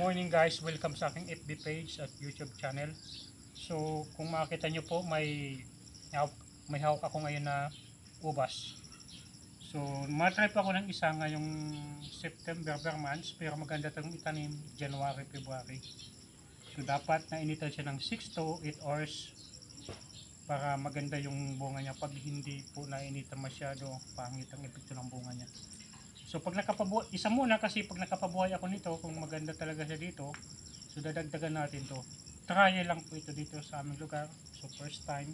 morning guys, welcome sa aking FB page at YouTube channel. So kung makita nyo po, may hawak ako ngayon na ubas. So matry pa ako ng isa ngayong September per months, pero maganda itong itanim January, February. So dapat na initan siya ng 6 to 8 hours para maganda yung bunga niya. Pag hindi po na initan masyado, pangit ang epekto ng bunga niya. So pag nakapabuhay, isa muna kasi pag nakapabuhay ako nito, kung maganda talaga siya dito, so dadagdagan natin to. Try lang po ito dito sa aming lugar. So first time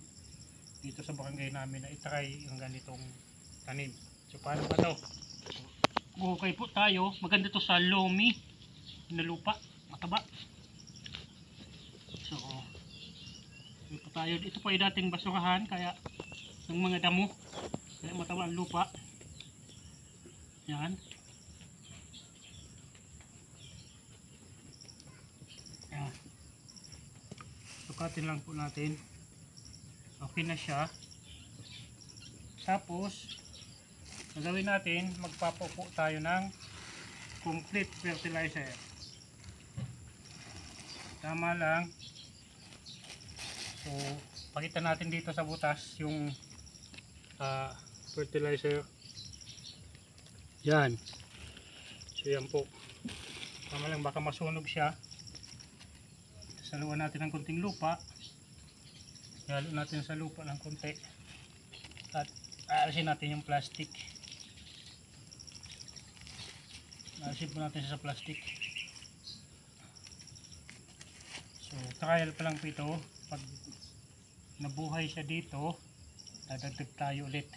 dito sa barangay namin na itry yung ganitong tanim. So paano ba to? Okay po tayo, maganda to sa loamy na lupa, mataba. So ito tayo, ito po ay dating basurahan kaya ng mga damo, kaya mataba ang lupa. Yan. Yan. Sukatin lang po natin. Okay na siya. Tapos, gagawin natin, magpapupo tayo ng complete fertilizer. Tama lang. So, pakita natin dito sa butas yung fertilizer. Yan. So yan po. Tama lang, baka masunog siya. Saluan natin ng konting lupa. Halo natin sa lupa ng konti. At aalisin natin yung plastic. Aalisin po natin siya sa plastic. So trial pa lang po ito. Pag nabuhay siya dito, dadagdag tayo ulit.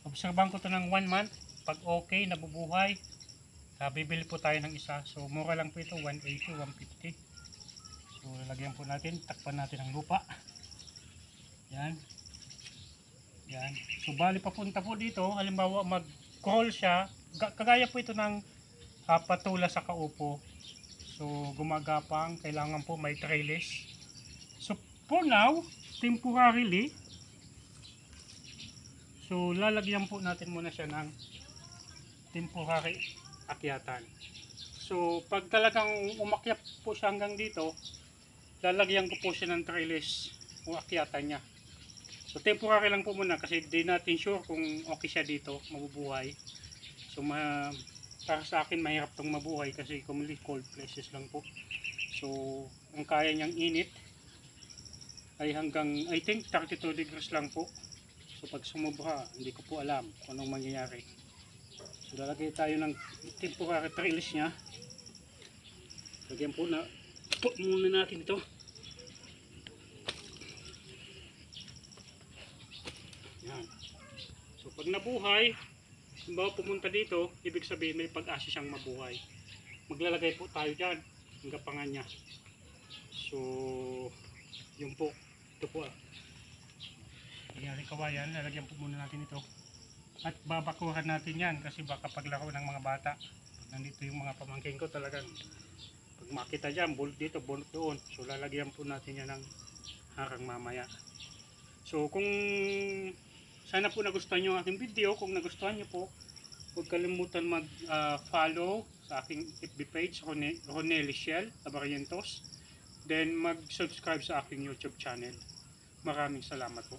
Obserbahan ko ito ng 1 month. Pag okay, nabubuhay, bibili po tayo ng isa. So mura lang po ito, 180, 150. So lalagyan po natin, takpan natin ang lupa. Yan. Yan. So bali papunta po dito, halimbawa mag-crawl siya, kagaya po ito ng patula sa kaupo. So gumagapang, kailangan po may trellis. So for now, temporarily, so lalagyan po natin muna siya ng temporary akyatan. So pag talagang umakyat po siya hanggang dito, lalagyan ko po siya ng trellis o akyatan niya. So temporary lang po muna kasi di natin sure kung okay siya dito, mabubuhay. So para sa akin mahirap tong mabuhay kasi commonly cold places lang po. So ang kaya niyang init ay hanggang I think 32 degrees lang po. So pag sumubra, hindi ko po alam kung anong mangyayari. So lalagay tayo ng temporary trellis niya. Lagyan po na muna natin ito. Yan. So pag nabuhay, halimbawa pumunta dito, ibig sabihin may pag-asa siyang mabuhay. Maglalagay po tayo dyan ng gapangan niya. So yun po. Ito po nangyari kawayan, lalagyan po muna natin ito. At babakuran natin yan kasi baka paglaro ng mga bata. Pag nandito yung mga pamangkin ko talagang pag makita dyan, bulot dito, bulot doon. So lalagyan po natin yan ng harang mamaya. So kung sana po nagustuhan nyo ang aking video, kung nagustuhan nyo po, huwag kalimutan mag-follow sa aking FB page, Ronel Shell Abarientos. Then mag-subscribe sa aking YouTube channel. Maraming salamat po.